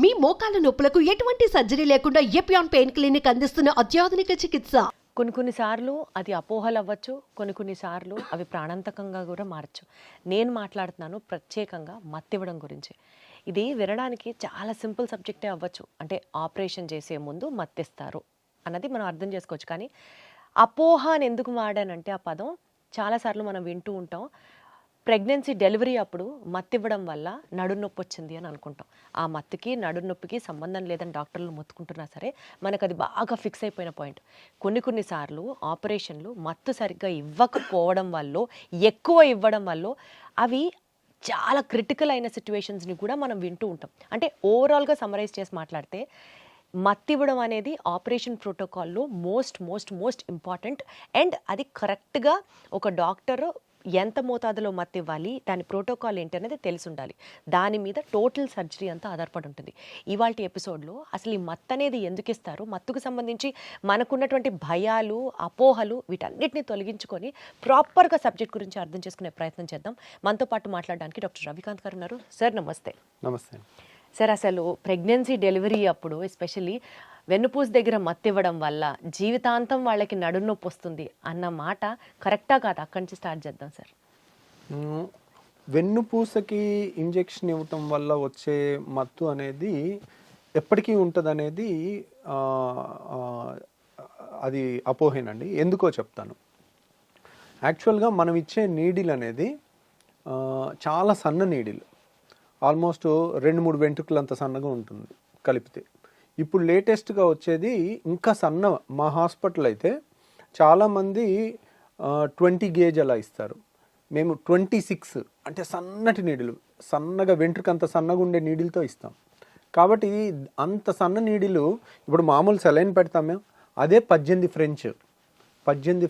మీ మోకాల నొప్పులకు ఎటువంటి సర్జరీ లేకుండా ఎపియాన్ పెయిన్ క్లినిక్ అందిస్తున్న అత్యాధునిక చికిత్స. కొన్ని సార్లు అది అపోహలు అవ్వచ్చు, కొన్ని సార్లు అవి ప్రాణాంతకంగా కూడా మారచ్చు. నేను మాట్లాడుతున్నాను ప్రత్యేకంగా మత్తివ్వడం గురించి. ఇది వినడానికి చాలా సింపుల్ సబ్జెక్టే అవ్వచ్చు. అంటే ఆపరేషన్ చేసే ముందు మత్తిస్తారు అన్నది మనం అర్థం చేసుకోవచ్చు. కానీ అపోహ అని ఎందుకు వాడానంటే ఆ పదం చాలాసార్లు మనం వింటూ ఉంటాం. ప్రెగ్నెన్సీ డెలివరీ అప్పుడు మత్తివ్వడం వల్ల నడునొప్పి వచ్చింది అని అనుకుంటాం. ఆ మత్తుకి నడునొప్పికి సంబంధం లేదని డాక్టర్లు మొత్తుకుంటున్నా సరే మనకు అది బాగా ఫిక్స్ అయిపోయిన పాయింట్. కొన్నిసార్లు ఆపరేషన్లు మత్తు సరిగ్గా ఇవ్వకపోవడం వల్ల, ఎక్కువ ఇవ్వడం వల్ల అవి చాలా క్రిటికల్ అయిన సిచ్యువేషన్స్ని కూడా మనం వింటూ ఉంటాం. అంటే ఓవరాల్గా సమరైజ్ చేసి మాట్లాడితే మత్తివ్వడం అనేది ఆపరేషన్ ప్రోటోకాల్లో మోస్ట్ ఇంపార్టెంట్. అండ్ అది కరెక్ట్గా ఒక డాక్టర్ ఎంత మోతాదులో మత్తు ఇవ్వాలి, దాని ప్రోటోకాల్ ఏంటి అనేది తెలిసి ఉండాలి. దాని మీద టోటల్ సర్జరీ అంతా ఆధారపడి ఉంటుంది. ఇవాళ ఎపిసోడ్లో అసలు ఈ మత్తు అనేది ఎందుకు ఇస్తారు, మత్తుకు సంబంధించి మనకున్నటువంటి భయాలు, అపోహలు వీటన్నిటిని తొలగించుకొని ప్రాపర్గా సబ్జెక్ట్ గురించి అర్థం చేసుకునే ప్రయత్నం చేద్దాం. మనతో పాటు మాట్లాడడానికి డాక్టర్ రవికాంత్ గారు ఉన్నారు. సార్ నమస్తే. నమస్తే సార్, అసలు ప్రెగ్నెన్సీ డెలివరీ అప్పుడు ఎస్పెషల్లీ వెన్నుపూస దగ్గర మత్తివ్వడం వల్ల జీవితాంతం వాళ్ళకి నడునొప్పి వస్తుంది అన్న మాట కరెక్టా కాదు? అక్కడి నుంచి స్టార్ట్ చేద్దాం సార్. వెన్నుపూసకి ఇంజెక్షన్ ఇవ్వటం వల్ల వచ్చే మత్తు అనేది ఎప్పటికీ ఉంటుంది అనేది అది అపోహేనండి. ఎందుకో చెప్తాను. యాక్చువల్గా మనం ఇచ్చే నీడిల్ అనేది చాలా సన్న నీడిల్, ఆల్మోస్ట్ 2-3 వెంట్రుకలు అంత సన్నగా ఉంటుంది కలిపితే. ఇప్పుడు లేటెస్ట్గా వచ్చేది ఇంకా సన్న. మా హాస్పిటల్ అయితే చాలామంది 20 గేజ్ అలా ఇస్తారు. మేము 26 అంటే సన్నటి నీడిలు, సన్నగా వెంట్రుక అంత సన్నగా ఉండే నీడిల్తో ఇస్తాం. కాబట్టి అంత సన్న నీడిలు ఇప్పుడు మామూలు సెలైన్ పెడతాం మేము, అదే 18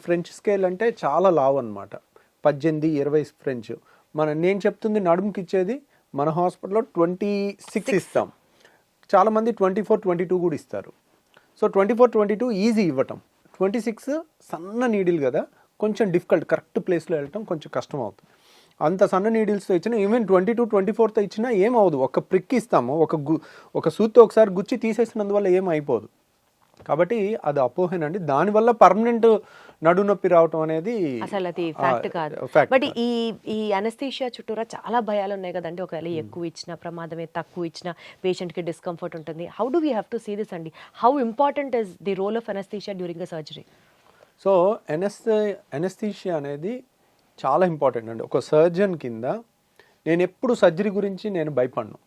ఫ్రెంచ్ స్కేల్ అంటే చాలా లావు అనమాట. 18-20 ఫ్రెంచ్. నేను చెప్తుంది నడుముకి ఇచ్చేది మన హాస్పిటల్లో 26 ఇస్తాం. చాలామంది 24-22 కూడా ఇస్తారు. సో 24-22 ఈజీ ఇవ్వటం, 26 సన్న నీడిల్ కదా, కొంచెం డిఫికల్ట్, కరెక్ట్ ప్లేస్లో వెళ్ళటం కొంచెం కష్టం అవుతుంది. అంత సన్న నీడిల్స్తో ఇచ్చినా, ఈవెన్ 22-24తో ఇచ్చినా ఏమవుదు. ఒక ప్రిక్ ఇస్తాము, ఒక సూత్తో ఒకసారి గుచ్చి తీసేసినందువల్ల ఏం అయిపోదు. కాబట్టి అది అపోహేనండి. దానివల్ల పర్మనెంట్ నడునొప్పి రావటం అనేది అసలు అది ఫ్యాక్ట్ కాదు. బట్ ఈ అనస్థీషియా చుట్టూరా చాలా భయాలు ఉన్నాయి కదండి. ఒకవేళ ఎక్కువ ఇచ్చిన ప్రమాదమే, తక్కువ ఇచ్చిన పేషెంట్కి డిస్కంఫర్ట్ ఉంటుంది. How do we have to see this అండి? How important is the role of anaesthesia during a surgery? So anaesthesia అనేది చాలా ఇంపార్టెంట్ అండి. ఒక సర్జన్ కింద నేను ఎప్పుడు సర్జరీ గురించి నేను భయపడను.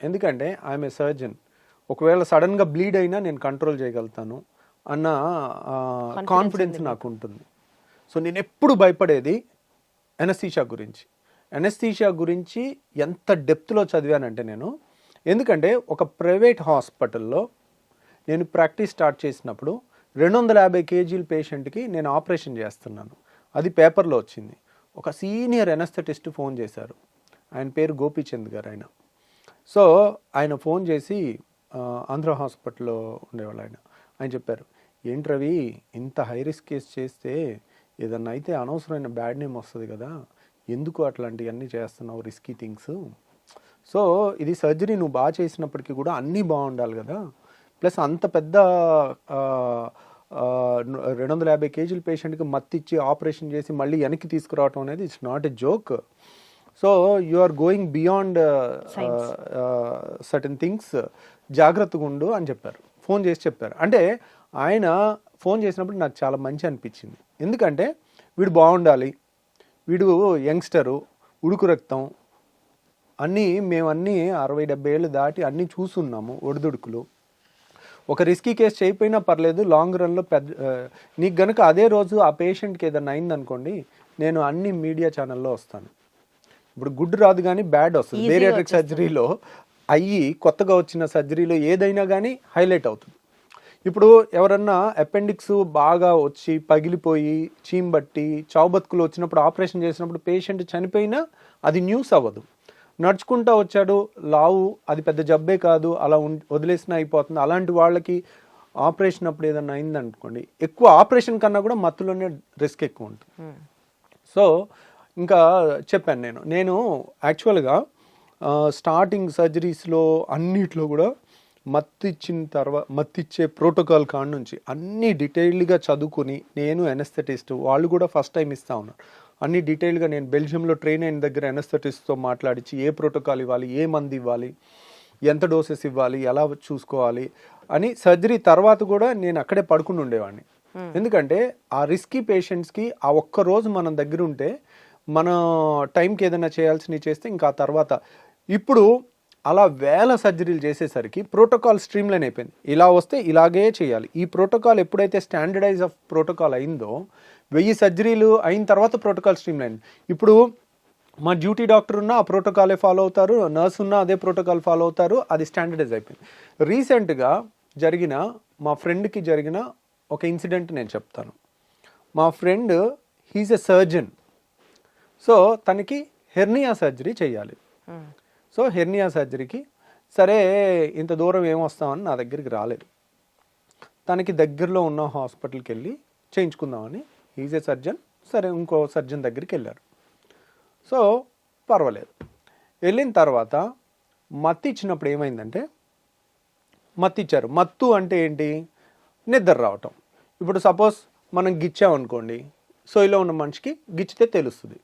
ఎందుకంటే ఐఎమ్ ఏ సర్జన్. ఒకవేళ సడన్గా బ్లీడ్ అయినా నేను కంట్రోల్ చేయగలుగుతాను అన్న కాన్ఫిడెన్స్ నాకు ఉంటుంది. సో నేను ఎప్పుడు భయపడేది అనస్థీషియా గురించి. అనస్థీషియా గురించి ఎంత డెప్త్లో చదివానంటే నేను, ఎందుకంటే ఒక ప్రైవేట్ హాస్పిటల్లో నేను ప్రాక్టీస్ స్టార్ట్ చేసినప్పుడు 250 కేజీల పేషెంట్కి నేను ఆపరేషన్ చేస్తున్నాను. అది పేపర్లో వచ్చింది. ఒక సీనియర్ ఎనస్థెటిస్ట్ ఫోన్ చేశారు. ఆయన పేరు గోపీచంద్ గారు. సో ఆయన ఫోన్ చేసి, ఆంధ్ర హాస్పిటల్లో ఉండేవాళ్ళు ఆయన చెప్పారు, ఏంటి రవి, ఇంత హై రిస్క్ కేసు చేస్తే ఏదన్నా అయితే అనవసరమైన బ్యాడ్ నేమ్ వస్తుంది కదా, ఎందుకు అట్లాంటివన్నీ చేస్తున్నావు, రిస్కీ థింగ్స్. సో ఇది సర్జరీ నువ్వు బాగా చేసినప్పటికీ కూడా అన్నీ బాగుండాలి కదా, ప్లస్ అంత పెద్ద 250 కేజీల పేషెంట్కి మత్తిచ్చి ఆపరేషన్ చేసి మళ్ళీ వెనక్కి తీసుకురావటం అనేది it's not a joke. So you are going beyond certain things, జాగ్రత్తగా ఉండు అని చెప్పారు. ఫోన్ చేసి చెప్పారు. అంటే ఆయన ఫోన్ చేసినప్పుడు నాకు చాలా మంచి అనిపించింది. ఎందుకంటే వీడు బాగుండాలి, వీడు యంగ్స్టరు, ఉడుకు రక్తం, మేమన్నీ 60-70 ఏళ్ళు దాటి అన్నీ చూస్తున్నాము, ఒడిదుడుకులు. ఒక రిస్కీ కేసు చేయకపోయినా పర్లేదు, లాంగ్ రన్లో నీకు గనుక అదే రోజు ఆ పేషెంట్కి ఏదైనా అయిందనుకోండి, నేను అన్ని మీడియా ఛానల్లో వస్తాను. ఇప్పుడు గుడ్ రాదు కానీ బ్యాడ్ వస్తుంది. బేరియాట్రిక్ సర్జరీలో కొత్తగా వచ్చిన సర్జరీలో ఏదైనా కానీ హైలైట్ అవుతుంది. ఇప్పుడు ఎవరన్నా అపెండిక్స్ బాగా వచ్చి పగిలిపోయి చీంబట్టి చావుబతుకులు వచ్చినప్పుడు ఆపరేషన్ చేసినప్పుడు పేషెంట్ చనిపోయినా అది న్యూస్ అవ్వదు. నడుచుకుంటూ వచ్చాడు, లావు, అది పెద్ద జబ్బే కాదు, అలా వదిలేసినా అయిపోతుంది. అలాంటి వాళ్ళకి ఆపరేషన్ అప్పుడు ఏదన్నా అయిందనుకోండి, ఎక్కువ ఆపరేషన్ కన్నా కూడా మత్తులోనే రిస్క్ ఎక్కువ ఉంటుంది. సో ఇంకా చెప్పాను నేను యాక్చువల్గా స్టార్టింగ్ సర్జరీస్లో అన్నిట్లో కూడా మత్తిచ్చే ప్రోటోకాల్ కాడ నుంచి అన్నీ డీటెయిల్డ్గా చదువుకుని, నేను ఎనస్థెటిస్ట్, వాళ్ళు కూడా ఫస్ట్ టైం ఇస్తా ఉన్నారు, అన్ని డీటెయిల్గా నేను బెల్జియంలో ట్రైన్ అయిన దగ్గర ఎనస్థెటిస్ట్తో మాట్లాడించి ఏ ప్రోటోకాల్ ఇవ్వాలి, ఏ మందు ఇవ్వాలి, ఎంత డోసెస్ ఇవ్వాలి, ఎలా చూసుకోవాలి అని సర్జరీ తర్వాత కూడా నేను అక్కడే పడుకుని ఉండేవాడిని. ఎందుకంటే ఆ రిస్కీ పేషెంట్స్కి ఆ ఒక్క రోజు మనం దగ్గర ఉంటే మన టైంకి ఏదైనా చేయాల్సినవి చేస్తే ఇంకా ఆ తర్వాత ఇప్పుడు అలా వేల సర్జరీలు చేసేసరికి ప్రోటోకాల్ స్ట్రీమ్లైన్ అయిపోయింది. ఇలా వస్తే ఇలాగే చేయాలి. ఈ ప్రోటోకాల్ ఎప్పుడైతే స్టాండర్డైజ్ ఆఫ్ ప్రోటోకాల్ అయిందో 1000 సర్జరీలు అయిన తర్వాత ప్రోటోకాల్ స్ట్రీమ్లైన్. ఇప్పుడు మా డ్యూటీ డాక్టర్ ఉన్నా ఆ ప్రోటోకాలే ఫాలో అవుతారు, నర్స్ ఉన్నా అదే ప్రోటోకాల్ ఫాలో అవుతారు, అది స్టాండర్డైజ్ అయిపోయింది. రీసెంట్గా జరిగిన మా ఫ్రెండ్కి జరిగిన ఒక ఇన్సిడెంట్ నేను చెప్తాను. మా friend he's a surgeon. So తనకి హెర్నియా సర్జరీ చేయాలి. సో హెర్నియా సర్జరీకి సరే ఇంత దూరం ఏమొస్తామని నా దగ్గరికి రాలేదు. తనకి దగ్గరలో ఉన్న హాస్పిటల్కి వెళ్ళి చేయించుకుందామని, ఈజ్ ఏ సర్జన్, సరే ఇంకో సర్జన్ దగ్గరికి వెళ్ళారు. సో పర్వాలేదు. వెళ్ళిన తర్వాత మత్తు ఇచ్చినప్పుడు ఏమైందంటే, మత్తు ఇచ్చారు. మత్తు అంటే ఏంటి? నిద్ర రావటం. ఇప్పుడు సపోజ్ మనం గిచ్చామనుకోండి, సోయిలో ఉన్న మనిషికి గిచ్చితే తెలుస్తుంది.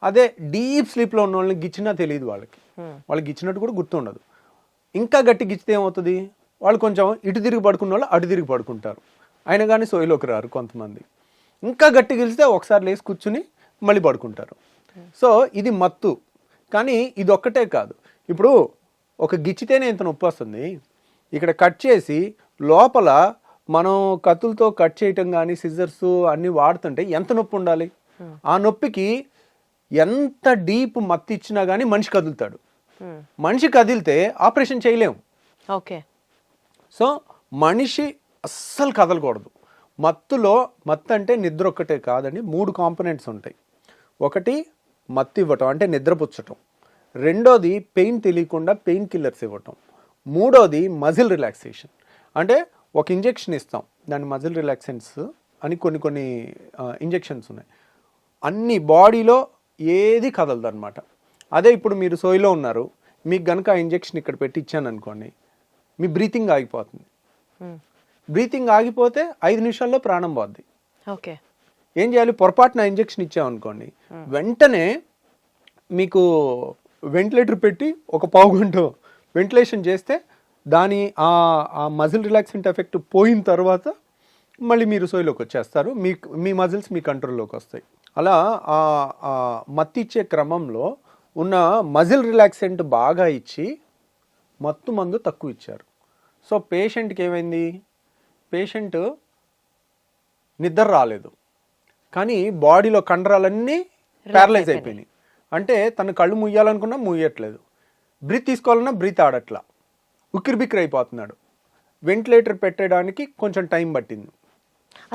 అదే డీప్ స్లీప్లో ఉన్న వాళ్ళని గిచ్చినా తెలియదు వాళ్ళకి గిచ్చినట్టు కూడా గుర్తుండదు. ఇంకా గట్టి గిచ్చితే ఏమవుతుంది? వాళ్ళు కొంచెం ఇటు తిరిగి పడుకున్న వాళ్ళు అటు తిరిగి పడుకుంటారు, అయినా కానీ సోయిలోకి రారు కొంతమంది. ఇంకా గట్టి గిలిస్తే ఒకసారి లేచి కూర్చుని మళ్ళీ పడుకుంటారు. సో ఇది మత్తు. కానీ ఇది ఒక్కటే కాదు. ఇప్పుడు ఒక గిచ్చితేనే ఇంత నొప్పి వస్తుంది. ఇక్కడ కట్ చేసి లోపల మనం కత్తులతో కట్ చేయటం కానీ సిజర్స్ అన్నీ వాడుతుంటే ఎంత నొప్పి ఉండాలి? ఆ నొప్పికి ఎంత డీప్ మత్తు ఇచ్చినా కానీ మనిషి కదులుతాడు. మనిషి కదిలితే ఆపరేషన్ చేయలేము. ఓకే. సో మనిషి అస్సలు కదలకూడదు. మత్తు అంటే నిద్ర ఒక్కటే కాదండి, 3 కాంపోనెంట్స్ ఉంటాయి. ఒకటి మత్తు ఇవ్వటం అంటే నిద్రపుచ్చటం, రెండోది పెయిన్ తెలియకుండా పెయిన్ కిల్లర్స్ ఇవ్వటం, మూడోది మజిల్ రిలాక్సేషన్. అంటే ఒక ఇంజెక్షన్ ఇస్తాం, దాని మజిల్ రిలాక్సెంట్స్ అని కొన్ని ఇంజెక్షన్స్ ఉన్నాయి. అన్ని బాడీలో ఏది కదలదు అనమాట. అదే ఇప్పుడు మీరు సోయిలో ఉన్నారు, మీకు కనుక ఆ ఇంజెక్షన్ ఇక్కడ పెట్టి ఇచ్చాను అనుకోండి, మీ బ్రీతింగ్ ఆగిపోతుంది. బ్రీతింగ్ ఆగిపోతే 5 నిమిషాల్లో ప్రాణం పోద్ది. ఓకే. ఏం చేయాలి? పొరపాటున ఇంజెక్షన్ ఇచ్చామనుకోండి, వెంటనే మీకు వెంటిలేటర్ పెట్టి ఒక పావు గంట వెంటిలేషన్ చేస్తే దాని ఆ మజిల్ రిలాక్సెంట్ ఎఫెక్ట్ పోయిన తర్వాత మళ్ళీ మీరు సోయిలోకి వచ్చేస్తారు. మీ మజిల్స్ మీ కంట్రోల్లోకి వస్తాయి. అలా మత్తు ఇచ్చే క్రమంలో ఉన్న మజిల్ రిలాక్సెంట్ బాగా ఇచ్చి మత్తు మందు తక్కువ ఇచ్చారు. సో పేషెంట్కి ఏమైంది? పేషెంట్ నిద్ర రాలేదు, కానీ బాడీలో కండరాలన్నీ ప్యారలైజ్ అయిపోయినాయి. అంటే తను కళ్ళు ముయ్యాలనుకున్నా ముయ్యట్లేదు, బ్రీత్ తీసుకోవాలన్నా బ్రీత్ ఆడట్లా, ఉక్కిరిబిక్కిరి అయిపోతున్నాడు. వెంటిలేటర్ పెట్టడానికి కొంచెం టైం పట్టింది.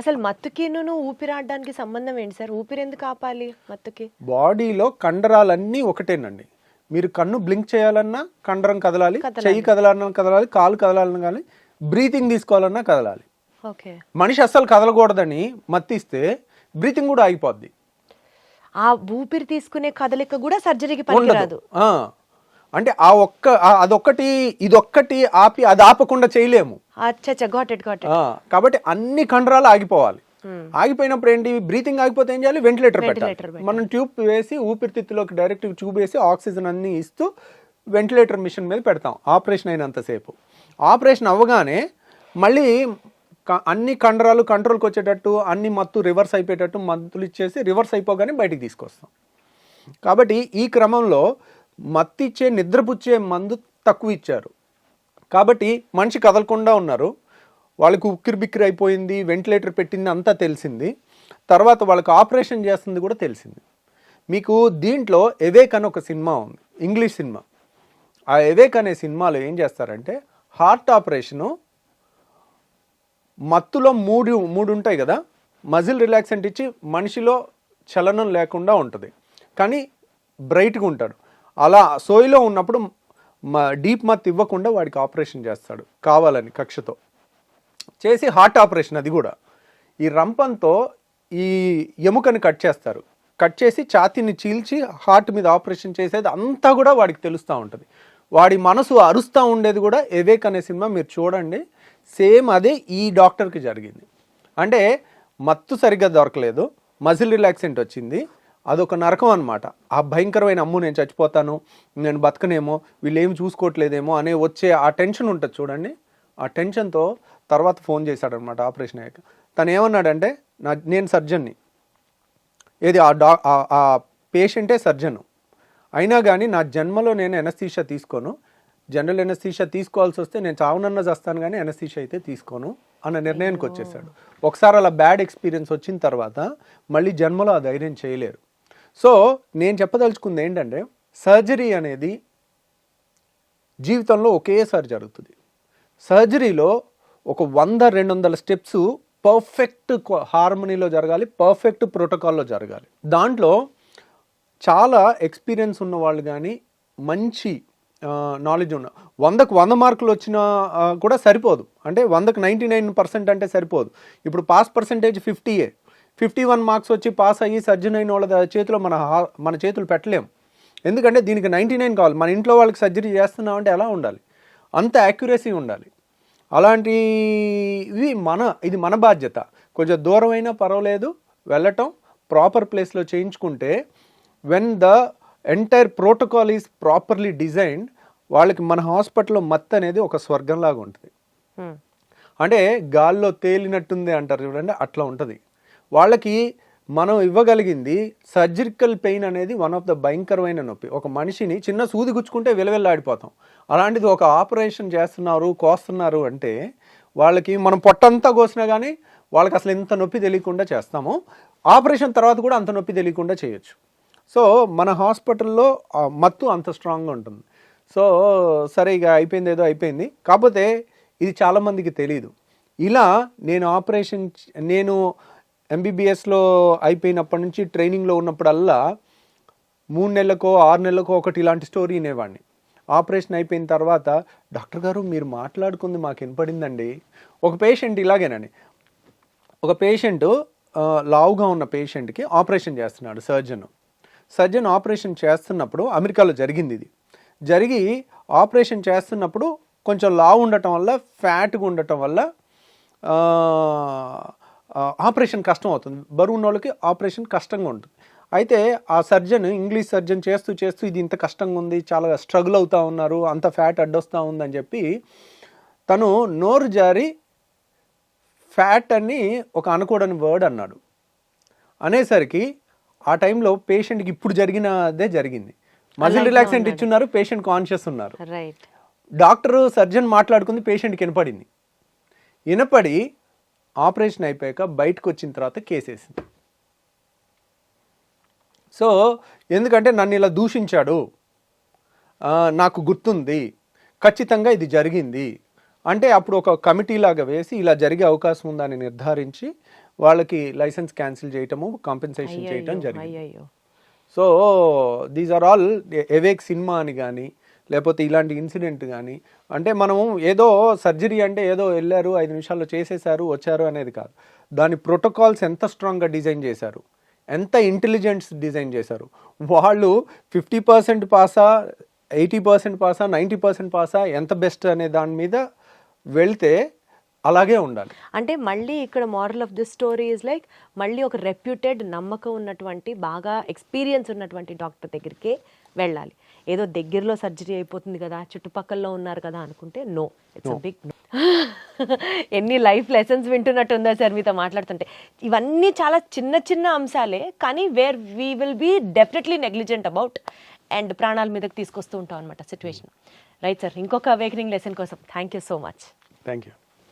అసలు మత్తుకి ఊపిరాడడానికి సంబంధం ఏంటి సార్? ఊపిరి ఎందుకు ఆపాలి మత్తుకి? బాడీలో కండరాలన్నీ ఒకటేనండి. మీరు కన్ను బ్లింక్ చేయాలన్నా కండరం కదలాలి, చెయ్యి కదలాలన్నా కదలాలి, కాలు కదలాలన్నా కానీ, బ్రీతింగ్ తీసుకోవాలన్నా కదలాలి. ఓకే. మనిషి అస్సలు కదలకూడదని మత్తిస్తే బ్రీతింగ్ కూడా ఆగిపోద్ది. ఆ ఊపిరి తీసుకునే కదలిక కూడా సర్జరీకి పనికిరాదు. అంటే అదొక్కటి ఇదొక్కటి ఆపి అది ఆపకుండా చేయలేము. కాబట్టి అన్ని కండరాలు ఆగిపోవాలి. ఆగిపోయినప్పుడు ఏంటి? బ్రీతింగ్ ఆగిపోతే ఏం చేయాలి? వెంటిలేటర్ పెట్టాలి. మనం ట్యూబ్ వేసి ఊపిరితిత్తులోకి డైరెక్ట్ ట్యూబ్ వేసి ఆక్సిజన్ అన్ని ఇస్తూ వెంటిలేటర్ మిషన్ మీద పెడతాం ఆపరేషన్ అయినంతసేపు. ఆపరేషన్ అవ్వగానే మళ్ళీ అన్ని కండరాలు కంట్రోల్కి వచ్చేటట్టు, అన్ని మత్తు రివర్స్ అయిపోయేటట్టు మందులు ఇచ్చేసి రివర్స్ అయిపోగానే బయటికి తీసుకొస్తాం. కాబట్టి ఈ క్రమంలో మత్తిచ్చే నిద్రపుచ్చే మందు తక్కువ ఇచ్చారు. కాబట్టి మనిషి కదలకుండా ఉన్నారు. వాళ్ళకు ఉక్కిరిబిక్కిరి అయిపోయింది, వెంటిలేటర్ పెట్టింది అంతా తెలిసింది. తర్వాత వాళ్ళకి ఆపరేషన్ చేస్తుంది కూడా తెలిసింది. మీకు దీంట్లో ఎవేక్ అని ఒక సినిమా ఉంది, ఇంగ్లీష్ సినిమా. ఆ ఎవేక్ అనే సినిమాలో ఏం చేస్తారంటే, హార్ట్ ఆపరేషను మత్తులో మూడు ఉంటాయి కదా, మజిల్ రిలాక్సెంట్ ఇచ్చి మనిషిలో చలనం లేకుండా ఉంటుంది, కానీ బ్రైట్గా ఉంటాడు. అలా సోయిలో ఉన్నప్పుడు డీప్ మత్తు ఇవ్వకుండా వాడికి ఆపరేషన్ చేస్తాడు కావాలని, కక్షతో చేసి హార్ట్ ఆపరేషన్. అది కూడా ఈ రంపంతో ఈ ఎముకని కట్ చేస్తారు. కట్ చేసి ఛాతీని చీల్చి హార్ట్ మీద ఆపరేషన్ చేసేది అంతా కూడా వాడికి తెలుస్తూ ఉంటుంది. వాడి మనసు అరుస్తూ ఉండేది కూడా ఎవేక్ అనే సినిమా మీరు చూడండి, సేమ్ అదే ఈ డాక్టర్కి జరిగింది. అంటే మత్తు సరిగ్గా దొరకలేదు, మజిల్ రిలాక్సెంట్ వచ్చింది, అదొక నరకం అనమాట. ఆ భయంకరమైన అమ్ము నేను చచ్చిపోతాను, నేను బతకనేమో, వీళ్ళు ఏమి చూసుకోవట్లేదేమో అనే వచ్చే ఆ టెన్షన్ ఉంటుంది చూడండి. ఆ టెన్షన్తో తర్వాత ఫోన్ చేశాడనమాట ఆపరేషన్ అయ్యాక. తను ఏమన్నాడంటే, నేను సర్జన్ని, ఏది ఆ పేషెంటే సర్జను, అయినా కానీ నా జన్మలో నేను ఎనస్థీషియా తీసుకోను, జనరల్ ఎనస్థీషియా తీసుకోవాల్సి వస్తే నేను చావునన్నా చేస్తాను కానీ ఎనస్థీషియా అయితే తీసుకోను అన్న నిర్ణయానికి వచ్చేసాడు. ఒకసారి అలా బ్యాడ్ ఎక్స్పీరియన్స్ వచ్చిన తర్వాత మళ్ళీ జన్మలో ఆ ధైర్యం చేయలేరు. సో నేను చెప్పదలుచుకుంది ఏంటంటే, సర్జరీ అనేది జీవితంలో ఒకేసారి జరుగుతుంది. సర్జరీలో ఒక 100-200 స్టెప్స్ పర్ఫెక్ట్ హార్మనీలో జరగాలి, పర్ఫెక్ట్ ప్రోటోకాల్లో జరగాలి. దాంట్లో చాలా ఎక్స్పీరియన్స్ ఉన్న వాళ్ళు కానీ, మంచి నాలెడ్జ్ ఉన్న 100కు 100 మార్కులు వచ్చినా కూడా సరిపోదు. అంటే 100కు 99% అంటే సరిపోదు. ఇప్పుడు పాస్ పర్సంటేజ్ 50, 51 మార్క్స్ వచ్చి పాస్ అయ్యి సర్జన్ అయిన వాళ్ళ చేతిలో మన చేతులు పెట్టలేం. ఎందుకంటే దీనికి 99 కావాలి. మన ఇంట్లో వాళ్ళకి సర్జరీ చేస్తున్నామంటే ఎలా ఉండాలి, అంత యాక్యురసీ ఉండాలి. అలాంటివి ఇది మన బాధ్యత. కొంచెం దూరం అయినా పర్వాలేదు వెళ్ళటం, ప్రాపర్ ప్లేస్లో చేయించుకుంటే, when the entire protocol is properly designed, వాళ్ళకి మన హాస్పిటల్లో మత్తు అనేది ఒక స్వర్గంలాగా ఉంటుంది. అంటే గాల్లో తేలినట్టుంది అంటారు చూడండి, అట్లా ఉంటుంది. వాళ్ళకి మనం ఇవ్వగలిగింది సర్జికల్ పెయిన్ అనేది వన్ ఆఫ్ ద భయంకరమైన నొప్పి. ఒక మనిషిని చిన్న సూది గుచ్చుకుంటే విలవిల్లాడిపోతాం. అలాంటిది ఒక ఆపరేషన్ చేస్తున్నారు, కోస్తున్నారు అంటే వాళ్ళకి మనం పొట్టంతా కోసినా కానీ వాళ్ళకి అసలు ఎంత నొప్పి తెలియకుండా చేస్తాము. ఆపరేషన్ తర్వాత కూడా అంత నొప్పి తెలియకుండా చేయొచ్చు. సో మన హాస్పిటల్లో మత్తు అంత స్ట్రాంగ్గా ఉంటుంది. సో సరే ఇక అయిపోయింది, ఏదో అయిపోయింది. కాకపోతే ఇది చాలామందికి తెలియదు. ఇలా నేను ఎంబీబీఎస్లో అయిపోయినప్పటి నుంచి ట్రైనింగ్లో ఉన్నప్పుడల్లా 3 నెలలకో 6 నెలలకో ఒకటి ఇలాంటి స్టోరీ వినేవాడిని. ఆపరేషన్ అయిపోయిన తర్వాత, డాక్టర్ గారు మీరు మాట్లాడుకుంది మాకు వినపడిందండి. ఒక పేషెంట్ ఇలాగేనండి, ఒక పేషెంట్ లావుగా ఉన్న పేషెంట్కి ఆపరేషన్ చేస్తున్నాడు సర్జన్ ఆపరేషన్ చేస్తున్నప్పుడు, అమెరికాలో జరిగింది ఇది, జరిగి ఆపరేషన్ చేస్తున్నప్పుడు కొంచెం లావు ఉండటం వల్ల, ఫ్యాట్గా ఉండటం వల్ల ఆపరేషన్ కష్టం అవుతుంది. బరువు ఉన్న వాళ్ళకి ఆపరేషన్ కష్టంగా ఉంటుంది. అయితే ఆ సర్జన్, ఇంగ్లీష్ సర్జన్ చేస్తూ ఇది ఇంత కష్టంగా ఉంది, చాలా స్ట్రగుల్ అవుతూ ఉన్నారు, అంత ఫ్యాట్ అడ్డొస్తూ ఉందని చెప్పి తను నోరు జారి ఫ్యాట్ అని ఒక అనకూడని వర్డ్ అన్నాడు. అనేసరికి ఆ టైంలో పేషెంట్కి ఇప్పుడు జరిగినదే జరిగింది. మజిల్ రిలాక్సెంట్ ఇచ్చున్నారు, పేషెంట్ కాన్షియస్ ఉన్నారు. డాక్టరు సర్జన్ మాట్లాడుకుంది పేషెంట్కి వినపడింది. వినపడి ఆపరేషన్ అయిపోయాక బయటకు వచ్చిన తర్వాత కేసేసింది. సో ఎందుకంటే నన్ను ఇలా దూషించాడు, నాకు గుర్తుంది, ఖచ్చితంగా ఇది జరిగింది అంటే అప్పుడు ఒక కమిటీ లాగా వేసి ఇలా జరిగే అవకాశం ఉందని నిర్ధారించి వాళ్ళకి లైసెన్స్ క్యాన్సిల్ చేయటము, కాంపెన్సేషన్ చేయటం జరిగింది. So these are all awake cinema అని కానీ, లేకపోతే ఇలాంటి ఇన్సిడెంట్ కానీ, అంటే మనము ఏదో సర్జరీ అంటే ఏదో వెళ్ళారు 5 నిమిషాల్లో చేసేసారు వచ్చారు అనేది కాదు. దాని ప్రోటోకాల్స్ ఎంత స్ట్రాంగ్గా డిజైన్ చేశారు, ఎంత ఇంటెలిజెన్స్ డిజైన్ చేశారు. వాళ్ళు 50% పాసా, 80% పాసా, 90% పాసా, ఎంత బెస్ట్ అనే దాని మీద వెళ్తే అలాగే ఉండాలి. అంటే మళ్ళీ ఇక్కడ moral of this story is like, మళ్ళీ ఒక రెప్యూటెడ్, నమ్మకం ఉన్నటువంటి, బాగా ఎక్స్పీరియన్స్ ఉన్నటువంటి డాక్టర్ దగ్గరికే వెళ్ళాలి. ఏదో దగ్గరలో సర్జరీ అయిపోతుంది కదా, చుట్టుపక్కల ఉన్నారు కదా అనుకుంటే no, it's a big no. ఎన్ని లైఫ్ లెసన్స్ వింటున్నట్టుందా సార్ మీతో మాట్లాడుతుంటే. ఇవన్నీ చాలా చిన్న చిన్న అంశాలే, కానీ where we will be definitely negligent about and ప్రాణాల మీదకి తీసుకొస్తూ ఉంటాం అనమాట సిచ్యువేషన్. రైట్ సార్, ఇంకొక అవేకనింగ్ లెసన్ కోసం thank you so much. Thank you.